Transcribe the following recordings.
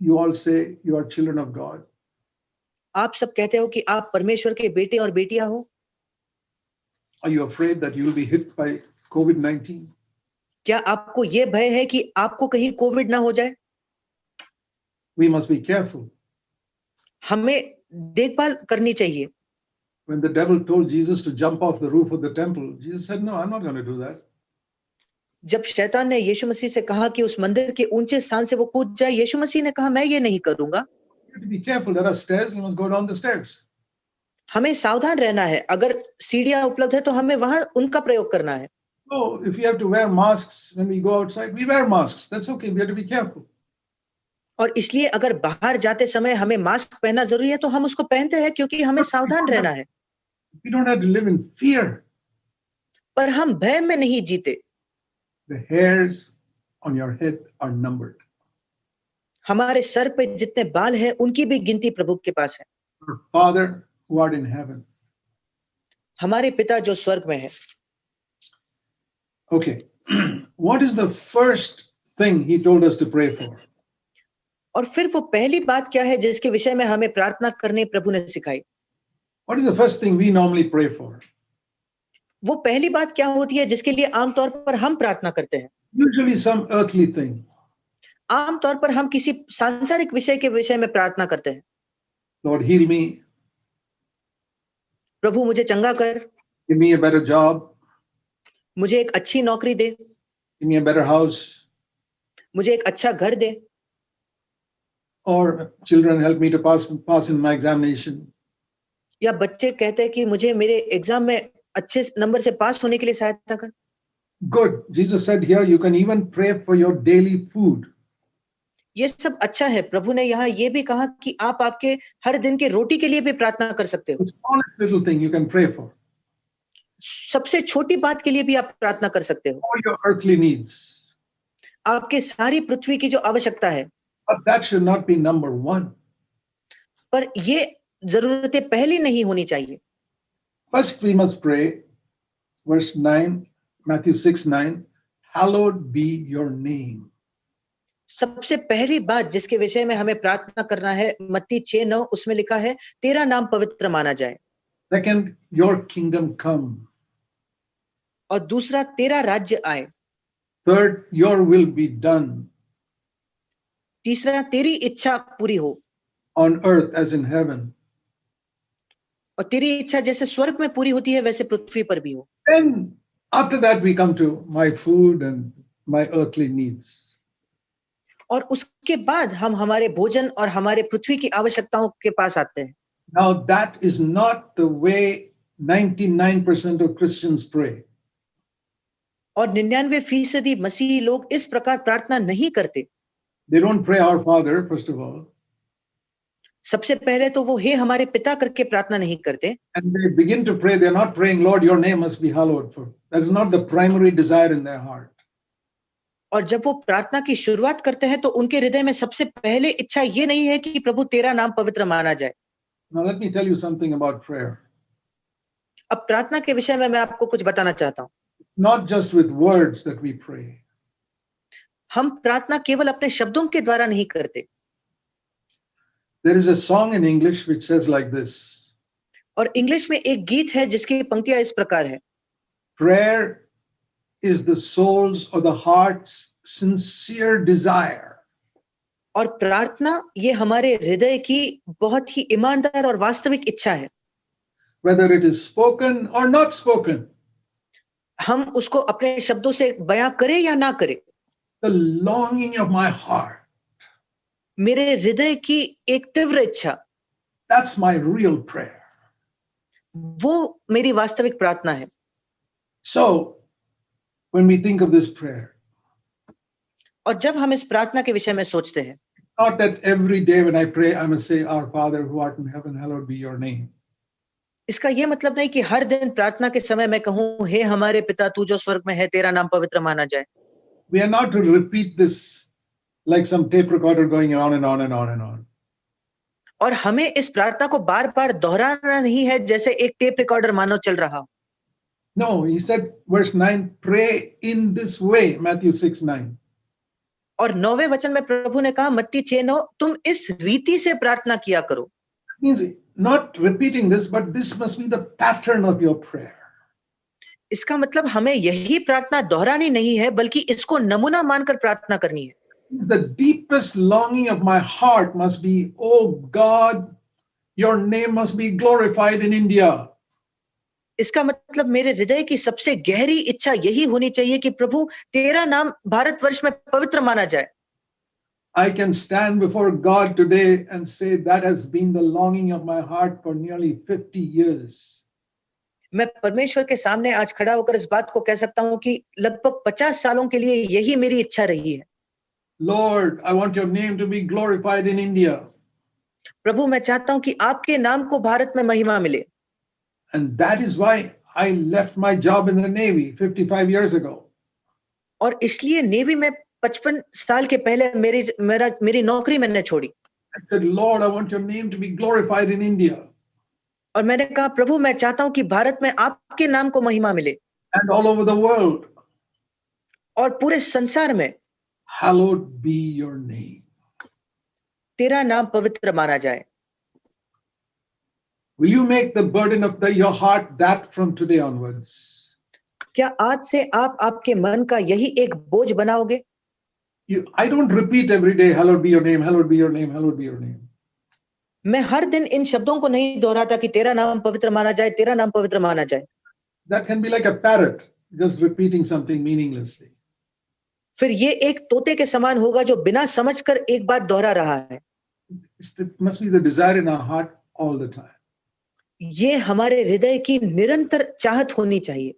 you all say you are children of God. आप सब कहते हो कि आप परमेश्वर के बेटे और बेटियां हो। Are you afraid that you will be hit by COVID-19? क्या आपको ये भय है कि आपको कहीं कोविड ना हो जाए? We must be careful. हमें देखभाल करनी चाहिए। When the devil told Jesus to jump off the roof of the temple, Jesus said, "No, I'm not going to do that." जब शैतान ने यीशु मसीह से कहा कि उस मंदिर के ऊंचे स्थान से वो कूद जाए, यीशु मसीह ने कहा मैं ये नहीं करूंगा। You have to be careful. There are stairs. You must go down the stairs. हमें सावधान रहना है। अगर सीढ़ियां उपलब्ध है तो हमें वहां उनका प्रयोग करना है। So if we have to wear masks when we go outside, we wear masks. That's okay. We have to be careful. और इसलिए अगर बाहर जाते समय हमें मास्क पहनना जरूरी है तो हम उसको पहनते हैं, क्योंकि हमें सावधान रहना है। We don't have to live in fear. पर हम भय में नहीं जीते। The hairs on your head are numbered. हमारे सर पे जितने बाल हैं उनकी भी गिनती प्रभु के पास है। Our Father who art in heaven. हमारे पिता जो स्वर्ग में है। Okay. What is the first thing he told us to pray for? और फिर वो पहली बात क्या है जिसके विषय में हमें प्रार्थना करने प्रभु ने सिखाई? What is the first thing we normally pray for? वो पहली बात क्या होती है जिसके लिए आमतौर पर हम प्रार्थना करते हैं? Usually some earthly thing. आमतौर पर हम किसी सांसारिक विषय के विषय में प्रार्थना करते हैं। Lord, heal me. प्रभु मुझे चंगा कर। Give me a better job. मुझे एक अच्छी नौकरी दे। Give me a better house. मुझे एक अच्छा घर दे। Or children, help me to pass in my examination. या बच्चे कहते हैं कि मुझे मेरे एग्जाम में अच्छे नंबर से पास होने के लिए सहायता कर। Good. Jesus said here you can even pray for your daily food. ये सब अच्छा है। प्रभु ने यहाँ ये भी कहा कि आप आपके हर दिन के रोटी के लिए भी प्रार्थना कर सकते हो। The smallest little thing you can pray for. सबसे छोटी बात के लिए भी आप प्रार्थना कर सकते हो। All your earthly needs. आपके सारी पृथ्वी की जो आवश्यकता है। But that should not be number one. पर ये जरूरतें पहली नहीं होनी चाहिए। First we must pray, verse 9, Matthew 6:9, hallowed be your name. सबसे पहली बात जिसके विषय में हमें प्रार्थना करना है, मत्ती 6:9 उसमें लिखा है, तेरा नाम पवित्र माना जाए। Second, your kingdom come. और दूसरा, तेरा राज्य आए। Third, your will be done. तीसरा, तेरी इच्छा पूरी हो। On earth as in heaven. और तेरी इच्छा जैसे स्वर्ग में पूरी होती है वैसे पृथ्वी पर भी हो। Then after that we come to my food and my earthly needs. और उसके बाद हम हमारे भोजन और हमारे पृथ्वी की आवश्यकताओं के पास आते हैं। Now that is not the way 99% of Christians pray. और 99% मसीही लोग इस प्रकार प्रार्थना नहीं करते। They don't pray our Father first of all. सबसे पहले तो वो हे हमारे पिता करके प्रार्थना नहीं करते। And they begin to pray, they're not praying, Lord, your name must be hallowed. For that is not the primary desire in their heart. और जब वो प्रार्थना की शुरुआत करते हैं तो उनके हृदय में सबसे पहले इच्छा ये नहीं है कि प्रभु तेरा नाम पवित्र माना जाए। Now let me tell you something about prayer. अब प्रार्थना के विषय में मैं आपको कुछ बताना चाहता हूँ। Not just with words that we pray. हम प्रार्थना केवल अपने शब्दों के द्वारा नहीं करते। There is a song in English which says like this. और इंग्लिश में एक गीत है जिसकी पंक्तियां इस प्रकार है। Prayer is the soul's or the heart's sincere desire. और प्रार्थना ये हमारे हृदय की बहुत ही ईमानदार और वास्तविक इच्छा है। Whether it is spoken or not spoken. हम उसको अपने शब्दों से बयां करें या ना करें। The longing of my heart. मेरे हृदय की एक तीव्र इच्छा। That's my real prayer. वो मेरी वास्तविक प्रार्थना है। So, when we think of this prayer, और जब हम इस प्रार्थना के विषय में सोचते हैं, not that every day when I pray, I must say, Our Father who art in heaven, hallowed be your name. इसका यह मतलब नहीं कि हर दिन प्रार्थना के समय मैं कहूं, हे हमारे पिता तू जो स्वर्ग में है, तेरा नाम पवित्र माना जाए। We are not to repeat this like some tape recorder going on and on and on and on. और हमें इस प्रार्थना को बार-बार दोहराना नहीं है जैसे एक टेप रिकॉर्डर मानो चल रहा हो। No, he said, verse 9, pray in this way, Matthew 6:9. और 9वें वचन में प्रभु ने कहा मत्ती 6:9 तुम इस रीति से प्रार्थना किया करो। Means not repeating this, but this must be the pattern of your prayer. इसका मतलब हमें यही प्रार्थना दोहरानी नहीं है बल्कि इसको नमूना मानकर प्रार्थना करनी है। The deepest longing of my heart must be, oh God, your name must be glorified in India. इसका मतलब मेरे हृदय की सबसे गहरी इच्छा यही होनी चाहिए कि प्रभु तेरा नाम भारतवर्ष में पवित्र माना जाए। I can stand before God today and say that has been the longing of my heart for nearly 50 years. मैं परमेश्वर के सामने आज खड़ा होकर इस बात को कह सकता हूं कि लगभग 50 सालों के लिए यही मेरी इच्छा रही है। Lord, I want your name to be glorified in India. प्रभु मैं चाहता हूं कि आपके नाम को भारत में महिमा मिले। And that is why I left my job in the Navy 55 years ago. और इसलिए नेवी में 55 साल के पहले मेरी नौकरी मैंने छोड़ी। I said, Lord, I want your name to be glorified in India. और मैंने कहा प्रभु मैं चाहता हूं कि भारत में आपके नाम को महिमा मिले। And all over the world. और पूरे संसार में Hallowed be your name. तेरा नाम पवित्र माना जाए। Will you make the burden of your heart that from today onwards? क्या आज से आप आपके मन का यही एक बोझ बनाओगे? I don't repeat every day, hallowed be your name, hallowed be your name, hallowed be your name. मैं हर दिन इन शब्दों को नहीं दोहराता कि तेरा नाम पवित्र माना जाए, तेरा नाम पवित्र माना जाए। That can be like a parrot, just repeating something meaninglessly. फिर ये एक तोते के समान होगा जो बिना समझकर एक बात दोहरा रहा है। It must be the desire in our heart all the time. ये हमारे हृदय की निरंतर चाहत होनी चाहिए।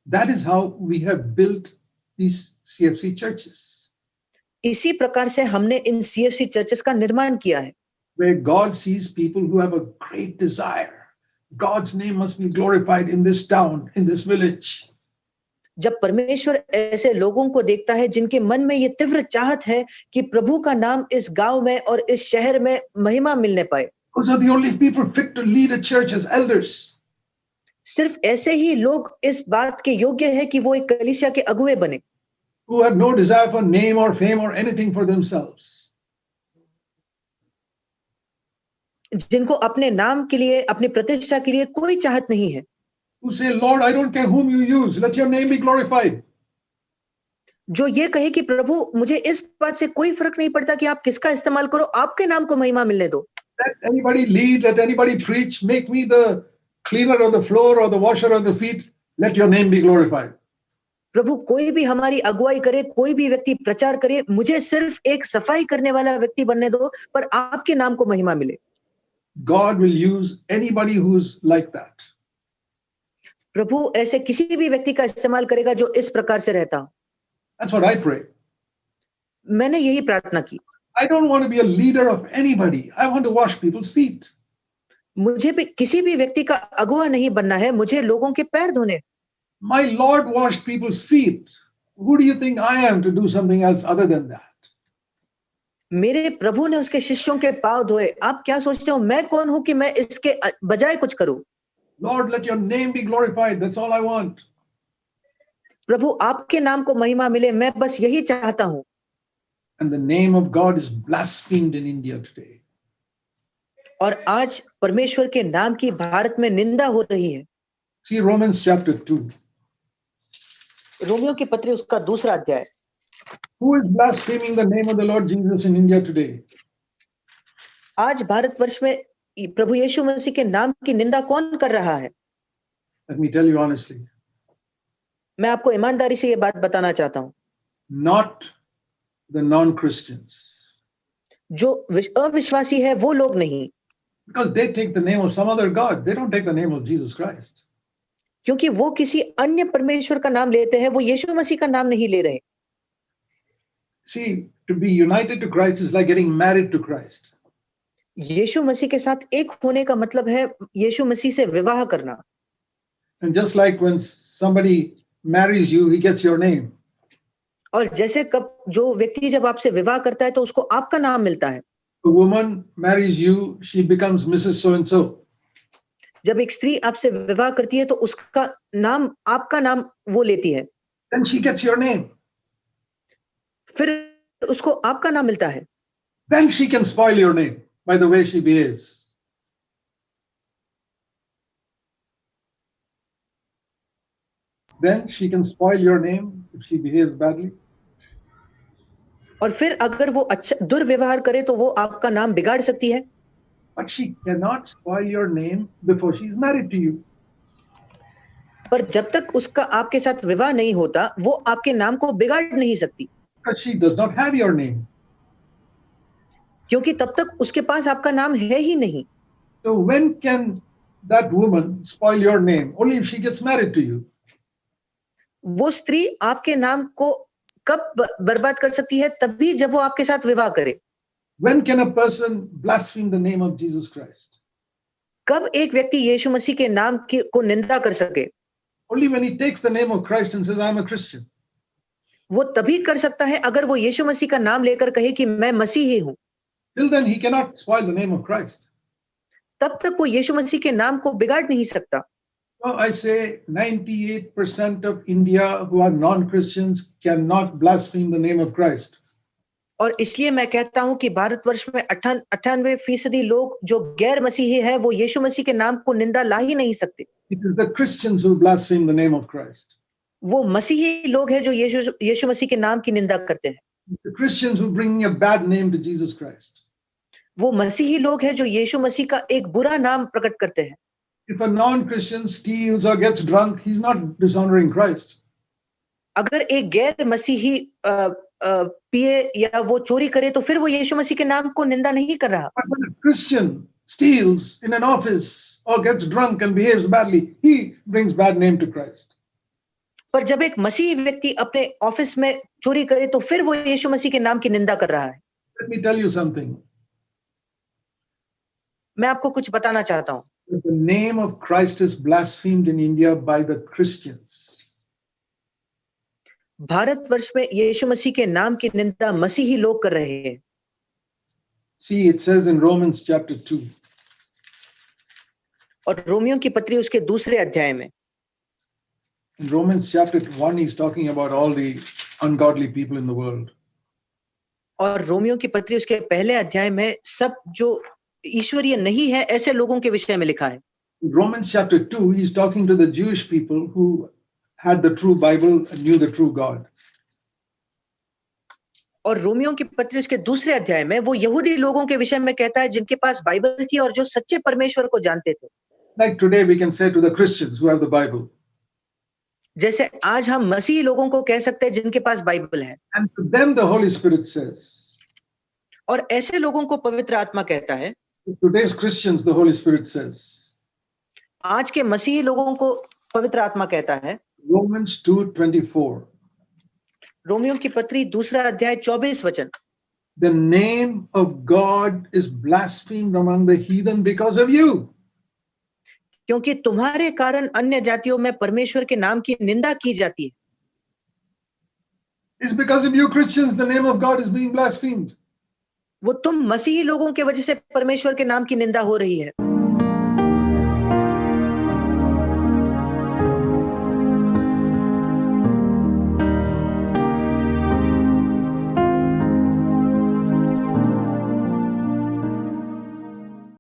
That is how we have built these CFC churches. इसी प्रकार से हमने इन CFC चर्चेस का निर्माण किया है। Where God sees people who have a great desire. God's name must be glorified in this town, in this village. जब परमेश्वर ऐसे लोगों को देखता है जिनके मन में ये तीव्र चाहत है कि प्रभु का नाम इस गांव में और इस शहर में महिमा मिलने पाए। Those are the only people fit to lead a church as elders. सिर्फ ऐसे ही लोग इस बात के योग्य है कि वो एक कलीसिया के अगुवे बने। Who have no desire for name or fame or anything for themselves. जिनको अपने नाम के लिए, अपनी प्रतिष्ठा के लिए कोई चाहत नहीं है। Who say, Lord, I don't care whom you use, let your name be glorified. जो ये कहे कि प्रभु मुझे इस बात से कोई फर्क नहीं पड़ता कि आप किसका इस्तेमाल करो, आपके नाम को महिमा मिलने दो। Let anybody lead, let anybody preach, make me the cleaner of the floor or the washer of the feet, let your name be glorified. प्रभु कोई भी हमारी अगुवाई करे, कोई भी व्यक्ति प्रचार करे, मुझे सिर्फ एक सफाई करने वाला व्यक्ति बनने दो, पर आपके नाम को महिमा मिले। God will use anybody who's like that. प्रभु ऐसे किसी भी व्यक्ति का इस्तेमाल करेगा जो इस प्रकार से रहता हो। That's what I pray. मैंने यही प्रार्थना की। I don't want to be a leader of anybody. I want to wash people's feet. मुझे भी किसी भी व्यक्ति का अगुवा नहीं बनना है, मुझे लोगों के पैर धोने। My Lord washed people's feet. Who do you think I am to do something else other than that? मेरे प्रभु ने उसके शिष्यों के पांव धोए। आप क्या सोचते हो मैं कौन हूं कि मैं इसके बजाय कुछ करूं? Lord, let your name be glorified. That's all I want. प्रभु आपके नाम को महिमा मिले, मैं बस यही चाहता हूं। And the name of God is blasphemed in India today. और आज परमेश्वर के नाम की भारत में निंदा हो रही है। See Romans chapter 2. रोमियो की पत्री उसका 2 अध्याय। Who is blaspheming the name of the Lord Jesus in India today? आज भारतवर्ष में प्रभु यीशु मसीह के नाम की निंदा कौन कर रहा है? Let me tell you honestly. मैं आपको ईमानदारी से ये बात बताना चाहता हूं। Not the non-Christians. जो अविश्वासी है वो लोग नहीं। Because they take the name of some other God. They don't take the name of Jesus Christ. क्योंकि वो किसी अन्य परमेश्वर का नाम लेते हैं, वो यीशु मसीह का नाम नहीं ले रहे। See, to be united to Christ is like getting married to Christ. यीशु मसीह के साथ एक होने का मतलब है यीशु मसीह से विवाह करना। And just like when somebody marries you, he gets your name. और जैसे कब जो व्यक्ति जब आपसे विवाह करता है तो उसको आपका नाम मिलता है। A woman marries you, she becomes Mrs. So and so. जब एक स्त्री आपसे विवाह करती है तो उसका नाम आपका नाम वो लेती है। Then she gets your name. फिर उसको आपका नाम मिलता है, then she can spoil your name by the way she behaves. Then she can spoil your name if she behaves badly. और फिर अगर वो अच्छा दुर्व्यवहार करे तो वो आपका नाम बिगाड़ सकती है, But she cannot spoil your name before she's married to you. पर जब तक उसका आपके साथ विवाह नहीं होता वो आपके नाम को बिगाड़ नहीं सकती, Because she does not have your name. क्योंकि तब तक उसके पास आपका नाम है ही नहीं। So when can that woman spoil your name? Only if she gets married to you. वो स्त्री आपके नाम को कब बर्बाद कर सकती है? तभी जब वो आपके साथ विवाह करे। When can a person blaspheme the name of Jesus Christ? कब एक व्यक्ति यीशु मसीह के नाम को निंदा कर सके? Only when he takes the name of Christ and says, I'm a Christian. वो तभी कर सकता है अगर वो यीशु मसीह का नाम लेकर कहे कि मैं मसीही हूं। Till then, he cannot spoil the name of Christ. तब तक वो यीशु मसीह के नाम को बिगाड़ नहीं सकता। So I say 98% of India who are non-Christians cannot blaspheme the name of Christ. और इसलिए मैं कहता हूं कि भारतवर्ष में 98% लोग जो गैर मसीही है वो यीशु मसीह के नाम को निंदा ला ही नहीं सकते। It is the Christians who blaspheme the name of Christ. वो मसीही लोग हैं जो यीशु मसीह के नाम की निंदा करते हैं। The Christians who bring a bad name to Jesus Christ. वो मसीही लोग हैं जो यीशु मसीह का एक बुरा नाम प्रकट करते हैं। If a non-Christian steals or gets drunk, he's not dishonoring Christ. अगर एक गैर मसीही पिए या वो चोरी करे तो फिर वो यीशु मसीह के नाम को निंदा नहीं कर रहा। But when a Christian steals in an office or gets drunk and behaves badly, he brings bad name to Christ. पर जब एक मसीही व्यक्ति अपने ऑफिस में चोरी करे तो फिर वो यीशु मसीह के नाम की निंदा कर रहा है। Let me tell you something. मैं आपको कुछ बताना चाहता हूं। The name of Christ is blasphemed in India by the Christians. Bharatvarsh में यीशु मसीह के नाम की निंदा मसीही लोग कर रहे हैं। See, it says in Romans chapter 2. और रोमियो की पत्री उसके दूसरे अध्याय में, In Romans chapter 1, he's talking about all the ungodly people in the world. और रोमियो की पत्री उसके पहले अध्याय में सब जो ईश्वरीय नहीं है ऐसे लोगों के विषय में लिखा है। In Romans chapter 2, he's talking to the Jewish people who had the true Bible and knew the true God. और रोमियो की पत्री उसके दूसरे अध्याय में वो यहूदी लोगों के विषय में कहता है जिनके पास बाइबल थी और जो सच्चे परमेश्वर को जानते थे। Like today we can say to the Christians who have the Bible. जैसे आज हम मसीही लोगों को कह सकते हैं जिनके पास बाइबल है। And to them the Holy Spirit says. और ऐसे लोगों को पवित्र आत्मा कहता है। To today's Christians the Holy Spirit says. आज के मसीही लोगों को पवित्र आत्मा कहता है। Romans 2:24. रोमियो की पत्री दूसरा अध्याय 24 वचन। The name of God is blasphemed among the heathen because of you. क्योंकि तुम्हारे कारण अन्य जातियों में परमेश्वर के नाम की निंदा की जाती है। It's because of you Christians the name of God is being blasphemed. वो तुम मसीही लोगों के वजह से परमेश्वर के नाम की निंदा हो रही है।